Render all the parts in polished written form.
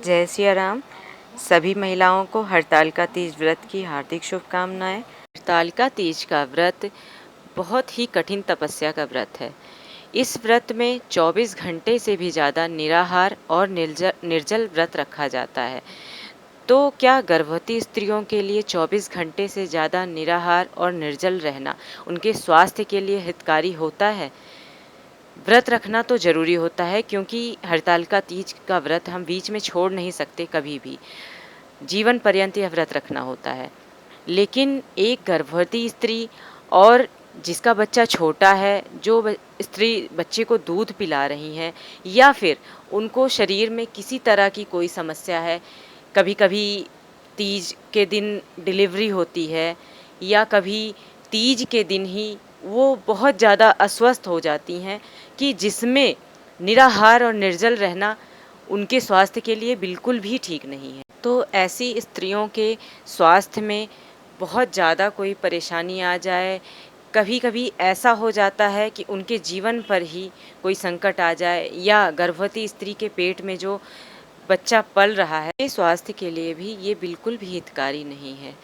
जय सिया राम। सभी महिलाओं को हरतालिका तीज व्रत की हार्दिक शुभकामनाएं। हरतालिका तीज का व्रत बहुत ही कठिन तपस्या का व्रत है। इस व्रत में 24 घंटे से भी ज़्यादा निराहार और निर्जल व्रत रखा जाता है। तो क्या गर्भवती स्त्रियों के लिए 24 घंटे से ज़्यादा निराहार और निर्जल रहना उनके स्वास्थ्य के लिए हितकारी होता है? व्रत रखना तो ज़रूरी होता है, क्योंकि हरतालिका तीज का व्रत हम बीच में छोड़ नहीं सकते कभी भी। जीवन पर्यंत यह व्रत रखना होता है। लेकिन एक गर्भवती स्त्री और जिसका बच्चा छोटा है, जो स्त्री बच्चे को दूध पिला रही हैं, या फिर उनको शरीर में किसी तरह की कोई समस्या है, कभी-कभी तीज के दिन डिलीवरी होती है, या कभी तीज के दिन ही वो बहुत ज़्यादा अस्वस्थ हो जाती हैं, कि जिसमें निराहार और निर्जल रहना उनके स्वास्थ्य के लिए बिल्कुल भी ठीक नहीं है। तो ऐसी स्त्रियों के स्वास्थ्य में बहुत ज़्यादा कोई परेशानी आ जाए, कभी-कभी ऐसा हो जाता है कि उनके जीवन पर ही कोई संकट आ जाए, या गर्भवती स्त्री के पेट में जो बच्चा पल रहा है, के स्वास्थ्य के लिए भी ये बिल्कुल भी हितकारी नहीं है।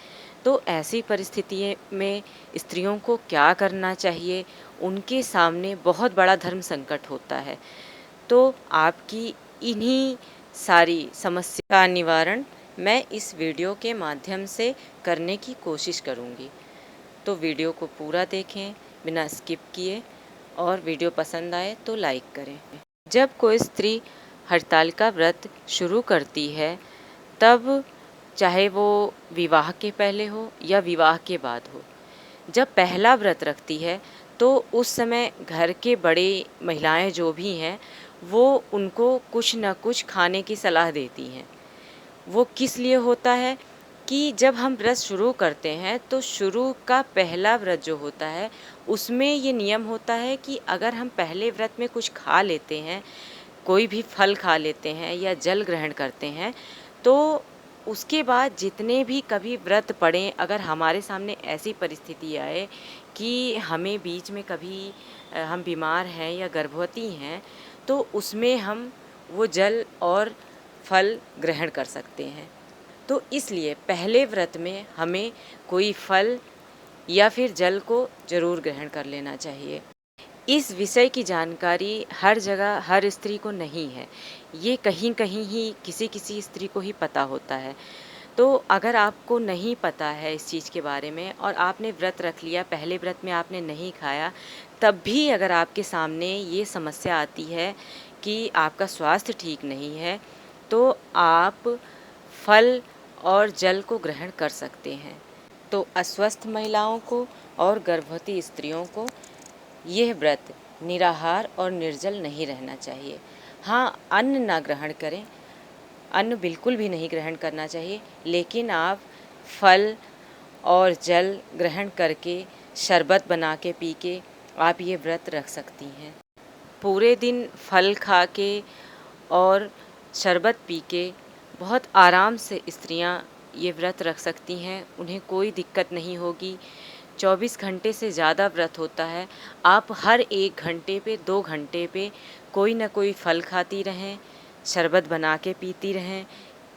तो ऐसी परिस्थिति में स्त्रियों को क्या करना चाहिए? उनके सामने बहुत बड़ा धर्म संकट होता है। तो आपकी इन्हीं सारी समस्या का निवारण मैं इस वीडियो के माध्यम से करने की कोशिश करूँगी। तो वीडियो को पूरा देखें बिना स्किप किए, और वीडियो पसंद आए तो लाइक करें। जब कोई स्त्री हरतालिका व्रत शुरू करती है, तब चाहे वो विवाह के पहले हो या विवाह के बाद हो, जब पहला व्रत रखती है तो उस समय घर के बड़े महिलाएं जो भी हैं, वो उनको कुछ न कुछ खाने की सलाह देती हैं। वो किस लिए होता है कि जब हम व्रत शुरू करते हैं तो शुरू का पहला व्रत जो होता है, उसमें ये नियम होता है कि अगर हम पहले व्रत में कुछ खा लेते हैं, कोई भी फल खा लेते हैं या जल ग्रहण करते हैं, तो उसके बाद जितने भी कभी व्रत पड़ें, अगर हमारे सामने ऐसी परिस्थिति आए कि हमें बीच में कभी हम बीमार हैं या गर्भवती हैं, तो उसमें हम वो जल और फल ग्रहण कर सकते हैं। तो इसलिए पहले व्रत में हमें कोई फल या फिर जल को ज़रूर ग्रहण कर लेना चाहिए। इस विषय की जानकारी हर जगह हर स्त्री को नहीं है। ये कहीं-कहीं ही किसी-किसी स्त्री को ही पता होता है। तो अगर आपको नहीं पता है इस चीज़ के बारे में, और आपने व्रत रख लिया, पहले व्रत में आपने नहीं खाया, तब भी अगर आपके सामने ये समस्या आती है कि आपका स्वास्थ्य ठीक नहीं है, तो आप फल और जल को ग्रहण कर सकते हैं। तो अस्वस्थ महिलाओं को और गर्भवती स्त्रियों को यह व्रत निराहार और निर्जल नहीं रहना चाहिए। हाँ, अन्न ना ग्रहण करें, अन्न बिल्कुल भी नहीं ग्रहण करना चाहिए, लेकिन आप फल और जल ग्रहण करके, शरबत बना के पी के आप ये व्रत रख सकती हैं। पूरे दिन फल खा के और शरबत पी के बहुत आराम से स्त्रियां ये व्रत रख सकती हैं, उन्हें कोई दिक्कत नहीं होगी। 24 घंटे से ज़्यादा व्रत होता है। आप हर 1 घंटे पे 2 घंटे पे कोई ना कोई फल खाती रहें, शरबत बना के पीती रहें,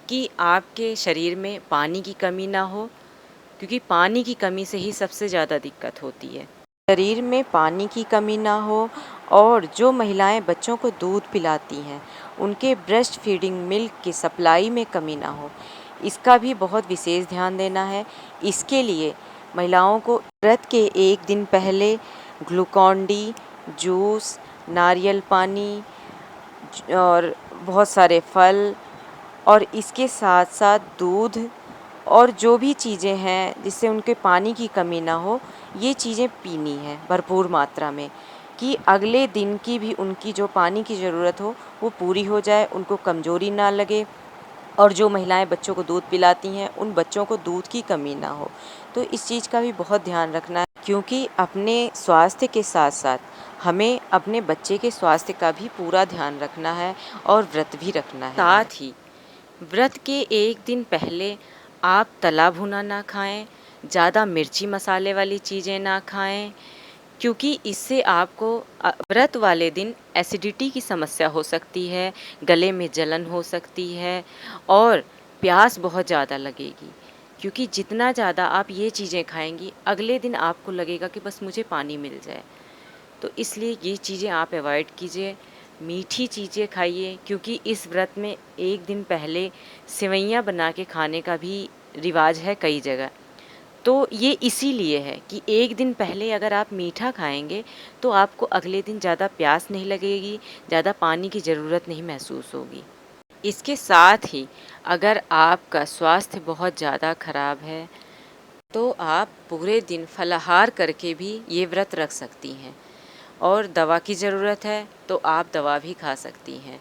कि आपके शरीर में पानी की कमी ना हो, क्योंकि पानी की कमी से ही सबसे ज़्यादा दिक्कत होती है। शरीर में पानी की कमी ना हो, और जो महिलाएं बच्चों को दूध पिलाती हैं, उनके ब्रेस्ट फीडिंग मिल्क की सप्लाई में कमी ना हो, इसका भी बहुत विशेष ध्यान देना है। इसके लिए महिलाओं को व्रत के 1 दिन पहले ग्लूकॉन डी, जूस, नारियल पानी और बहुत सारे फल, और इसके साथ साथ दूध और जो भी चीज़ें हैं जिससे उनके पानी की कमी ना हो, ये चीज़ें पीनी है भरपूर मात्रा में, कि अगले दिन की भी उनकी जो पानी की ज़रूरत हो वो पूरी हो जाए, उनको कमज़ोरी ना लगे। और जो महिलाएं बच्चों को दूध पिलाती हैं, उन बच्चों को दूध की कमी ना हो। तो इस चीज़ का भी बहुत ध्यान रखना है, क्योंकि अपने स्वास्थ्य के साथ साथ हमें अपने बच्चे के स्वास्थ्य का भी पूरा ध्यान रखना है, और व्रत भी रखना है। साथ ही व्रत के 1 दिन पहले आप तला भुना ना खाएं, ज़्यादा मिर्ची मसाले वाली चीज़ें ना खाएं, क्योंकि इससे आपको व्रत वाले दिन एसिडिटी की समस्या हो सकती है, गले में जलन हो सकती है और प्यास बहुत ज़्यादा लगेगी। क्योंकि जितना ज़्यादा आप ये चीज़ें खाएँगी, अगले दिन आपको लगेगा कि बस मुझे पानी मिल जाए। तो इसलिए ये चीज़ें आप अवॉइड कीजिए, मीठी चीज़ें खाइए, क्योंकि इस व्रत में एक दिन पहले सेवइयाँ बना के खाने का भी रिवाज है कई जगह। तो ये इसीलिए है कि एक दिन पहले अगर आप मीठा खाएँगे, तो आपको अगले दिन ज़्यादा प्यास नहीं लगेगी, ज़्यादा पानी की ज़रूरत नहीं महसूस होगी। इसके साथ ही अगर आपका स्वास्थ्य बहुत ज़्यादा खराब है, तो आप पूरे दिन फलाहार करके भी ये व्रत रख सकती हैं। और दवा की ज़रूरत है तो आप दवा भी खा सकती हैं,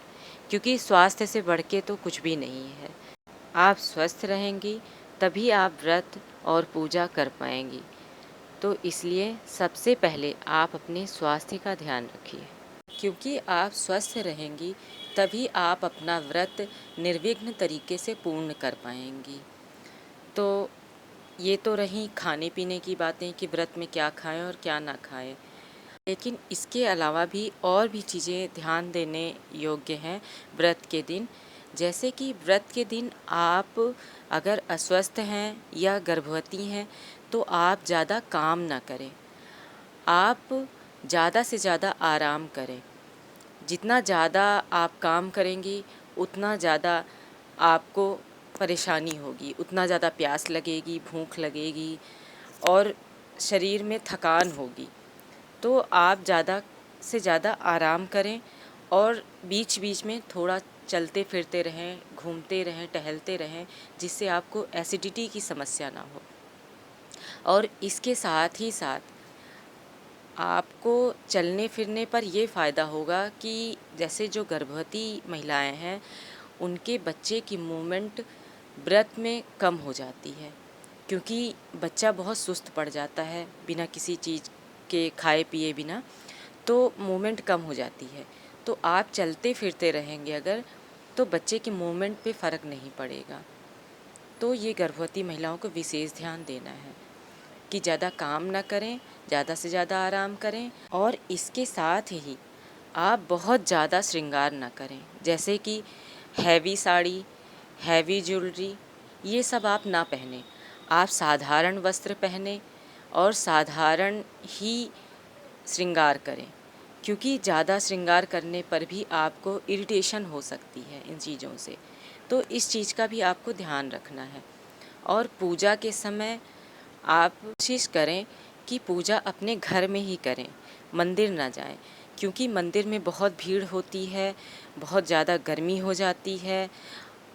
क्योंकि स्वास्थ्य से बढ़ के तो कुछ भी नहीं है। आप स्वस्थ रहेंगी तभी आप व्रत और पूजा कर पाएंगी। तो इसलिए सबसे पहले आप अपने स्वास्थ्य का ध्यान रखिए, क्योंकि आप स्वस्थ रहेंगी तभी आप अपना व्रत निर्विघ्न तरीके से पूर्ण कर पाएंगी। तो ये तो रही खाने पीने की बातें कि व्रत में क्या खाएं और क्या ना खाएं। लेकिन इसके अलावा भी और भी चीज़ें ध्यान देने योग्य हैं व्रत के दिन। जैसे कि व्रत के दिन आप अगर अस्वस्थ हैं या गर्भवती हैं तो आप ज़्यादा काम ना करें। आप ज़्यादा से ज़्यादा आराम करें। जितना ज़्यादा आप काम करेंगी उतना ज़्यादा आपको परेशानी होगी, उतना ज़्यादा प्यास लगेगी, भूख लगेगी और शरीर में थकान होगी। तो आप ज़्यादा से ज़्यादा आराम करें और बीच बीच में थोड़ा चलते फिरते रहें, घूमते रहें, टहलते रहें, जिससे आपको एसिडिटी की समस्या ना हो। और इसके साथ ही साथ आपको चलने फिरने पर ये फ़ायदा होगा कि जैसे जो गर्भवती महिलाएं हैं उनके बच्चे की मूवमेंट व्रत में कम हो जाती है, क्योंकि बच्चा बहुत सुस्त पड़ जाता है बिना किसी चीज़ के खाए पिए बिना, तो मूवमेंट कम हो जाती है। तो आप चलते फिरते रहेंगे अगर, तो बच्चे की मूवमेंट पे फ़र्क नहीं पड़ेगा। तो ये गर्भवती महिलाओं को विशेष ध्यान देना है कि ज़्यादा काम ना करें, ज़्यादा से ज़्यादा आराम करें और इसके साथ ही आप बहुत ज़्यादा श्रृंगार ना करें। जैसे कि हैवी साड़ी, हैवी ज्वेलरी, ये सब आप ना पहने। आप साधारण वस्त्र पहने और साधारण ही श्रृंगार करें, क्योंकि ज़्यादा श्रृंगार करने पर भी आपको इरिटेशन हो सकती है इन चीज़ों से। तो इस चीज़ का भी आपको ध्यान रखना है। और पूजा के समय आप कोशिश करें कि पूजा अपने घर में ही करें, मंदिर ना जाएं, क्योंकि मंदिर में बहुत भीड़ होती है, बहुत ज़्यादा गर्मी हो जाती है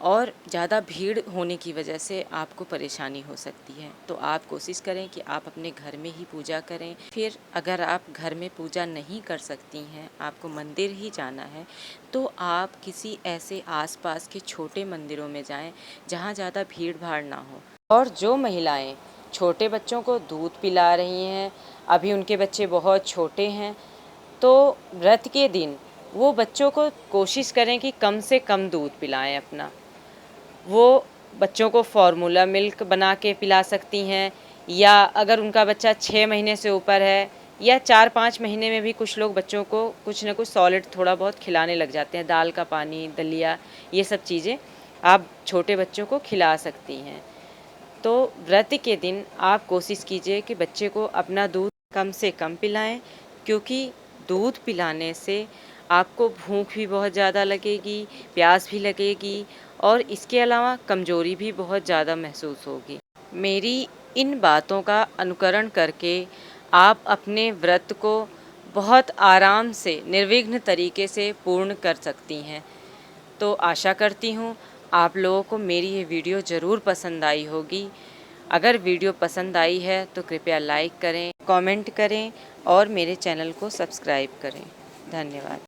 और ज़्यादा भीड़ होने की वजह से आपको परेशानी हो सकती है। तो आप कोशिश करें कि आप अपने घर में ही पूजा करें। फिर अगर आप घर में पूजा नहीं कर सकती हैं, आपको मंदिर ही जाना है, तो आप किसी ऐसे आसपास के छोटे मंदिरों में जाएं जहां ज़्यादा भीड़ भाड़ ना हो। और जो महिलाएं छोटे बच्चों को दूध पिला रही हैं, अभी उनके बच्चे बहुत छोटे हैं, तो व्रत के दिन वो बच्चों को कोशिश करें कि कम से कम दूध पिलाएं अपना। वो बच्चों को फार्मूला मिल्क बना के पिला सकती हैं, या अगर उनका बच्चा 6 महीने से ऊपर है या 4-5 महीने में भी कुछ लोग बच्चों को कुछ न कुछ सॉलिड थोड़ा बहुत खिलाने लग जाते हैं, दाल का पानी, दलिया, ये सब चीज़ें आप छोटे बच्चों को खिला सकती हैं। तो व्रत के दिन आप कोशिश कीजिए कि बच्चे को अपना दूध कम से कम पिलाएं, क्योंकि दूध पिलाने से आपको भूख भी बहुत ज़्यादा लगेगी, प्यास भी लगेगी और इसके अलावा कमज़ोरी भी बहुत ज़्यादा महसूस होगी। मेरी इन बातों का अनुकरण करके आप अपने व्रत को बहुत आराम से निर्विघ्न तरीके से पूर्ण कर सकती हैं। तो आशा करती हूँ आप लोगों को मेरी ये वीडियो ज़रूर पसंद आई होगी। अगर वीडियो पसंद आई है तो कृपया लाइक करें, कमेंट करें और मेरे चैनल को सब्सक्राइब करें। धन्यवाद।